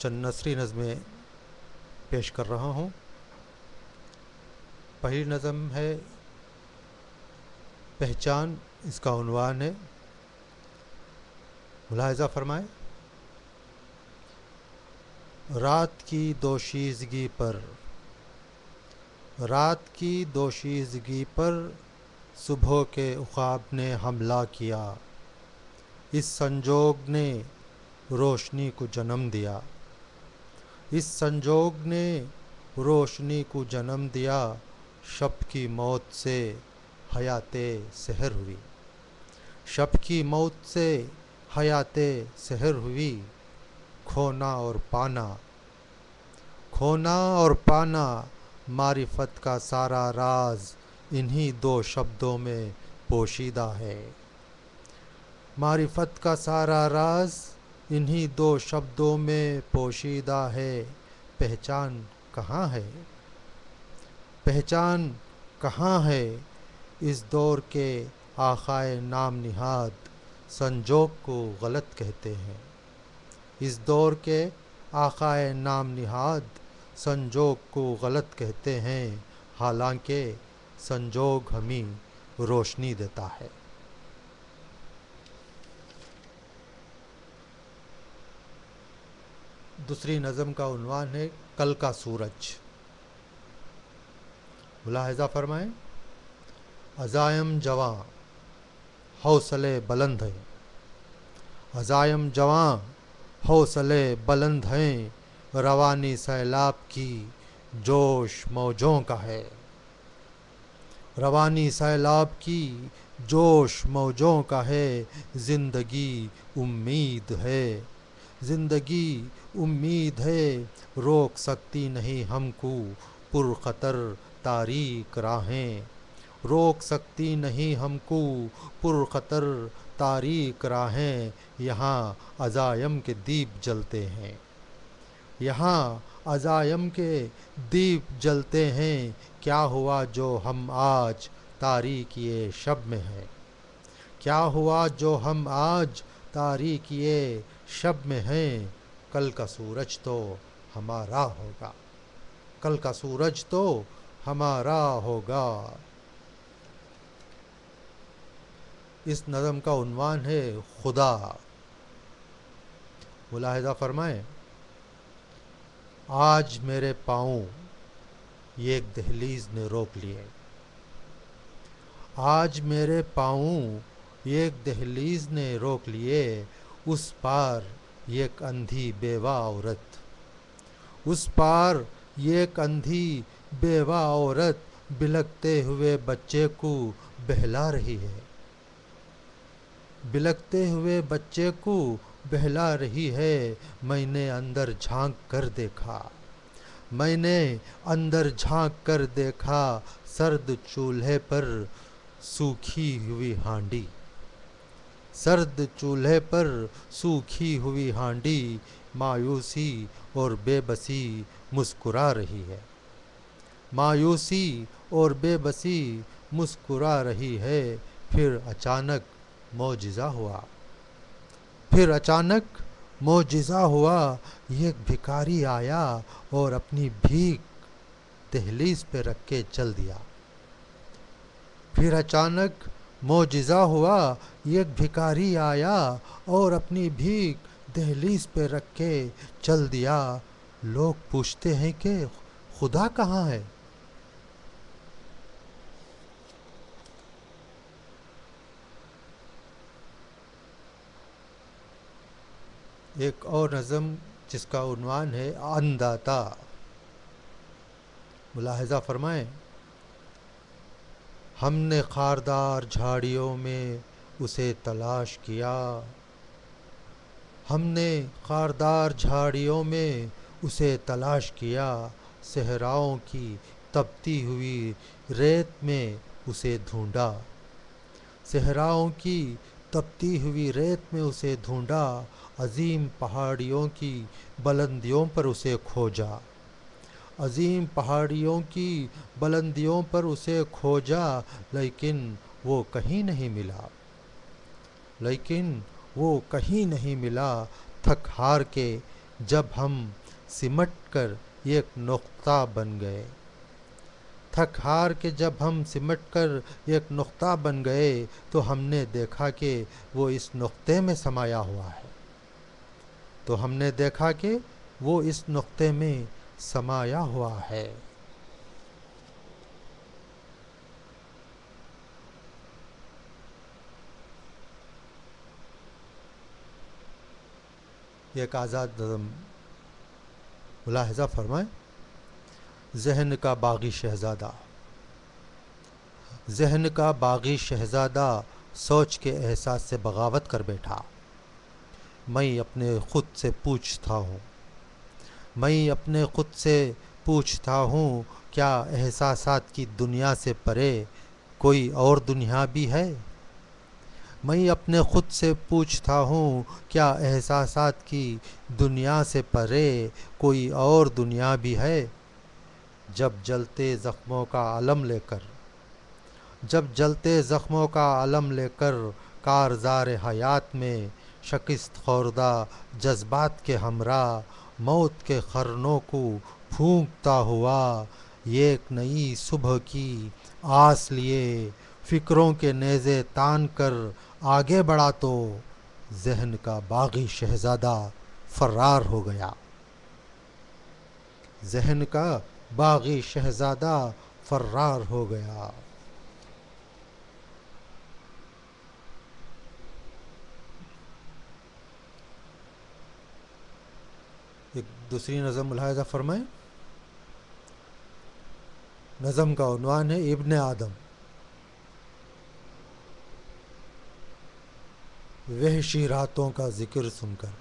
چند نثری نظمیں پیش کر رہا ہوں۔ پہلی نظم ہے پہچان، اس کا عنوان ہے، ملاحظہ فرمائیں۔ رات کی دوشیزگی پر، رات کی دوشیزگی پر صبح کے عقاب نے حملہ کیا، اس سنجوگ نے روشنی کو جنم دیا، اس سنجوگ نے روشنی کو جنم دیا، شب کی موت سے حیات سحر ہوئی، شب کی موت سے حیات سحر ہوئی، کھونا اور پانا، کھونا اور پانا، معرفت کا سارا راز انہی دو شبدوں میں پوشیدہ ہے، معرفت کا سارا راز انہی دو شبدوں میں پوشیدہ ہے، پہچان کہاں ہے، پہچان کہاں ہے، اس دور کے آقائے نام نہاد سنجوگ کو غلط کہتے ہیں، اس دور کے آقائے نام نہاد سنجوگ کو غلط کہتے ہیں، حالانکہ سنجوگ ہمیں روشنی دیتا ہے۔ دوسری نظم کا عنوان ہے کل کا سورج، ملاحظہ فرمائیں۔ عزائم جواں حوصلے بلند ہیں، عزائم جواں حوصلے بلند ہیں، روانی سیلاب کی جوش موجوں کا ہے، روانی سیلاب کی جوش موجوں کا ہے، زندگی امید ہے، زندگی امید ہے، روک سکتی نہیں ہم کو پرخطر تاریک راہیں، روک سکتی نہیں ہم کو پرخطر تاریک راہیں، یہاں عزائم کے دیپ جلتے ہیں، یہاں عزائم کے دیپ جلتے ہیں، کیا ہوا جو ہم آج تاریکی شب میں ہیں، کیا ہوا جو ہم آج تاریکی شب میں ہیں، کل کا سورج تو ہمارا ہوگا، کل کا سورج تو ہمارا ہوگا۔ اس نظم کا عنوان ہے خدا، ملاحظہ فرمائیں۔ آج میرے پاؤں ایک دہلیز نے روک لیے، آج میرے پاؤں ایک دہلیز نے روک لیے، اس پار ایک اندھی بیوہ عورت، اس پار ایک اندھی بیوہ عورت بلکتے ہوئے بچے کو بہلا رہی ہے، بلکتے ہوئے بچے کو بہلا رہی ہے، میں نے اندر جھانک کر دیکھا، میں نے اندر جھانک کر دیکھا، سرد چولہے پر سوکھی ہوئی ہانڈی، سرد چولہے پر سوکھی ہوئی ہانڈی، مایوسی اور بے بسی مسکرا رہی ہے، مایوسی اور بے بسی مسکرا رہی ہے، پھر اچانک معجزہ ہوا، پھر اچانک معجزہ ہوا، ایک بھکاری آیا اور اپنی بھیک دہلیز پہ رکھ کے چل دیا، پھر اچانک معجزہ ہوا، ایک بھکاری آیا اور اپنی بھیک دہلیز پہ رکھ کے چل دیا، لوگ پوچھتے ہیں کہ خدا کہاں ہے، ایک اور نظم جس کا عنوان ہے انداتا، ملاحظہ فرمائیں۔ ہم نے خاردار جھاڑیوں میں اسے تلاش کیا، ہم نے خاردار جھاڑیوں میں اسے تلاش کیا، صحراؤں کی تپتی ہوئی ریت میں اسے ڈھونڈا، صحراؤں کی تپتی ہوئی ریت میں اسے ڈھونڈا، عظیم پہاڑیوں کی بلندیوں پر اسے کھوجا، عظیم پہاڑیوں کی بلندیوں پر اسے کھوجا، لیکن وہ کہیں نہیں ملا، لیکن وہ کہیں نہیں ملا، تھک ہار کے جب ہم سمٹ کر ایک نقطہ بن گئے، تھک ہار کے جب ہم سمٹ کر ایک نقطہ بن گئے تو ہم نے دیکھا کہ وہ اس نقطے میں سمایا ہوا ہے، تو ہم نے دیکھا کہ وہ اس نقطے میں سمایا ہوا ہے۔ ایک آزاد نظم ملاحظہ فرمائیں۔ ذہن کا باغی شہزادہ، ذہن کا باغی شہزادہ سوچ کے احساس سے بغاوت کر بیٹھا۔ میں اپنے خود سے پوچھتا ہوں، میں اپنے خود سے پوچھتا ہوں، کیا احساسات کی دنیا سے پرے کوئی اور دنیا بھی ہے؟ میں اپنے خود سے پوچھتا ہوں، کیا احساسات کی دنیا سے پرے کوئی اور دنیا بھی ہے؟ جب جلتے زخموں کا علم لے کر، جب جلتے زخموں کا علم لے کر کارزار حیات میں شکست خوردہ جذبات کے ہمراہ موت کے خرنوں کو پھونکتا ہوا ایک نئی صبح کی آس لیے فکروں کے نیزے تان کر آگے بڑھا تو ذہن کا باغی شہزادہ فرار ہو گیا، ذہن کا باغی شہزادہ فرار ہو گیا۔ ایک دوسری نظم ملاحظہ فرمائیں۔ نظم کا عنوان ہے ابن آدم۔ وحشی راتوں کا ذکر سن کر،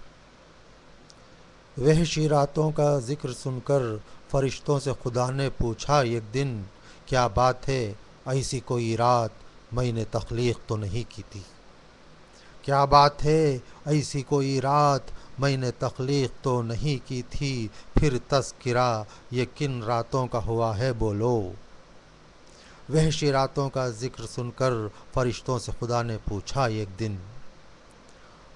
وحشی راتوں کا ذکر سن کر فرشتوں سے خدا نے پوچھا ایک دن، کیا بات ہے ایسی کوئی رات میں نے تخلیق تو نہیں کی تھی؟ کیا بات ہے ایسی کوئی رات میں نے تخلیق تو نہیں کی تھی؟ پھر تذکرہ یہ کن راتوں کا ہوا ہے بولو؟ وحشی راتوں کا ذکر سن کر فرشتوں سے خدا نے پوچھا ایک دن،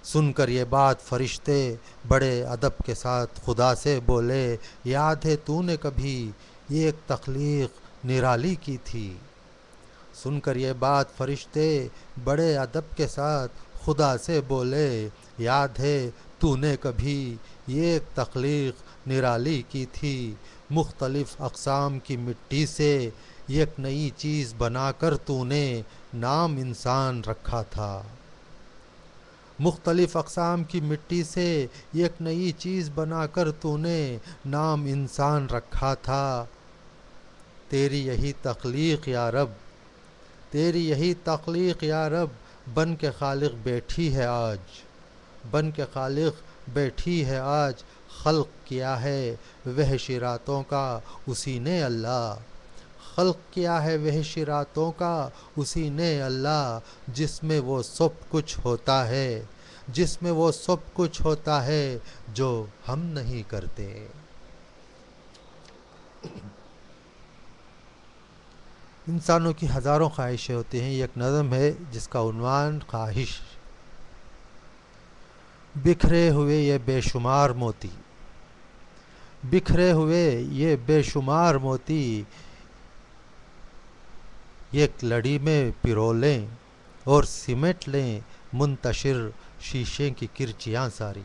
سن کر یہ بات فرشتے بڑے ادب کے ساتھ خدا سے بولے، یاد ہے تو نے کبھی ایک تخلیق نرالی کی تھی؟ سن کر یہ بات فرشتے بڑے ادب کے ساتھ خدا سے بولے، یاد ہے تو نے کبھی ایک تخلیق نرالی کی تھی؟ مختلف اقسام کی مٹی سے ایک نئی چیز بنا کر تو نے نام انسان رکھا تھا، مختلف اقسام کی مٹی سے ایک نئی چیز بنا کر تو نے نام انسان رکھا تھا۔ تیری یہی تخلیق یا رب، تیری یہی تخلیق یا رب بن کے خالق بیٹھی ہے آج، بن کے خالق بیٹھی ہے آج، خلق کیا ہے وحشی راتوں کا اسی نے اللہ، خلق کیا ہے وحشی راتوں کا اسی نے اللہ، جس میں وہ سب کچھ ہوتا ہے، جس میں وہ سب کچھ ہوتا ہے جو ہم نہیں کرتے۔ انسانوں کی ہزاروں خواہشیں ہوتی ہیں، یہ ایک نظم ہے جس کا عنوان خواہش۔ بکھرے ہوئے یہ بے شمار موتی، بکھرے ہوئے یہ بے شمار موتی، ایک لڑی میں پرو لیں اور سمیٹ لیں منتشر شیشے کی کرچیاں ساری،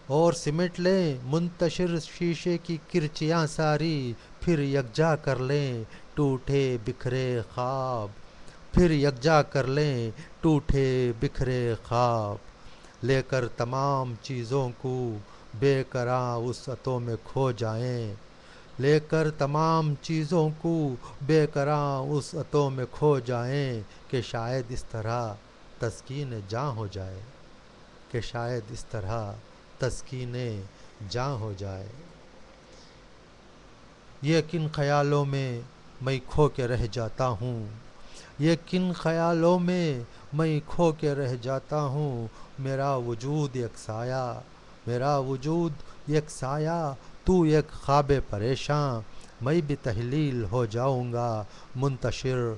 اور سمیٹ لیں منتشر شیشے کی کرچیاں ساری، پھر یکجا کر لیں ٹوٹے بکھرے خواب، پھر یکجا کر لیں ٹوٹے بکھرے خواب، لے کر تمام چیزوں کو بے قرار وسعتوں میں کھو جائیں، لے کر تمام چیزوں کو بے قرار وسعتوں میں کھو جائیں، کہ شاید اس طرح تسکین جاں ہو جائے، کہ شاید اس طرح تسکین جاں ہو جائے۔ یہ کن خیالوں میں کھو کے رہ جاتا ہوں، یہ کن خیالوں میں کھو کے رہ جاتا ہوں، میرا وجود ایک سایہ، میرا وجود ایک سایہ، تو ایک خواب پریشاں، میں بھی تحلیل ہو جاؤں گا منتشر